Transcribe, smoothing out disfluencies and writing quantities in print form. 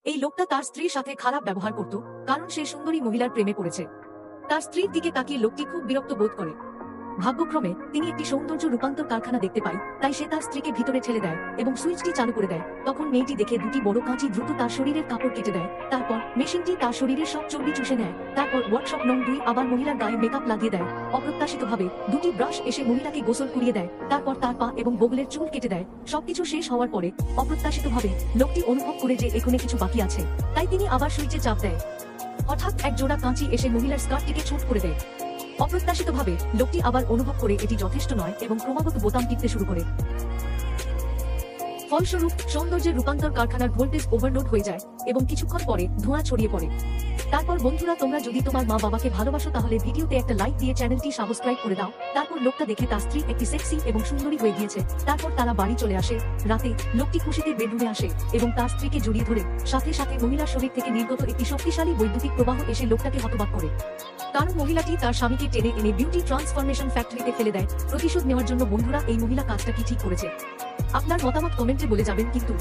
এই লোকটা তার স্ত্রীর সাথে খারাপ ব্যবহার করত, কারণ সে সুন্দরী মহিলার প্রেমে পড়েছে। তার স্ত্রীর দিকে তাকিয়ে লোকটি খুব বিরক্ত বোধ করে। ভাগ্যক্রমে তিনি একটি সৌন্দর্য রূপান্তর কারখানা দেখতে পায়, তাই সে তার স্ত্রীকে ভিতরে ঠেলে দেয় এবং সুইচটি চালু করে দেয়। তখন মেয়েটি দেখে দুটি বড় কাঁচি দ্রুত তার শরীরের কাপড় কেটে দেয়। তারপর মেশিনটি তার শরীরের সব চর্বি চুষে নেয়। তারপর ওয়ার্কশপ নং 2 আবার মহিলার গায়ে মেকআপ লাগিয়ে দেয়। অপ্রত্যাশিতভাবে দুটি ব্রাশ এসে মহিলাকে গোসল করিয়ে দেয়। তারপর তার পা এবং বগলের চুল কেটে দেয়। সবকিছু শেষ হওয়ার পরে অপ্রত্যাশিতভাবে লোকটি অনুভব করে যে এখানে কিছু বাকি আছে, তাই তিনি আবার সুইচে চাপ দেয়। হঠাৎ এক জোড়া কাঁচি এসে মহিলার স্কার্টটিকে ছোট করে দেয়। অপ্রত্যাশিতভাবে লোকটি আবার অনুভব করে এটি যথেষ্ট নয় এবং ক্রমাগত বোতাম টিপতে শুরু করে। ফলস্বরূপ সৌন্দর্যের রূপান্তর কারখানার ভোল্টেজ ওভারলোড হয়ে যায় এবং কিছুক্ষণ পরে ধোঁয়া ছড়িয়ে পড়ে। তারপর বন্ধুরা, তোমরা যদি তোমার মা বাবাকে ভালোবাসো তাহলে ভিডিওতে একটা লাইক দিয়ে চ্যানেলটি সাবস্ক্রাইব করে দাও। তারপর লোকটা দেখে তার স্ত্রী একটি সেক্সি এবং সুন্দরী হয়ে গিয়েছে। তারপর তারা বাড়ি চলে আসে। রাতে লোকটি খুশিতে বেডরুমে আসে এবং তার স্ত্রীকে জড়িয়ে ধরে। সাথে সাথে মহিলার শরীর থেকে নির্গত একটি শক্তিশালী বৈদ্যুতিক প্রবাহ এসে লোকটাকে হতবাক করে, কারণ মহিলাটি তার স্বামীকে টেনে এনে বিউটি ট্রান্সফরমেশন ফ্যাক্টরিতে ফেলে দেয় প্রতিশোধ নেওয়ার জন্য। বন্ধুরা, এই মহিলা কাজটা কি ঠিক করেছে? আপনার মতামত কমেন্টে বলে যাবেন কিন্তু।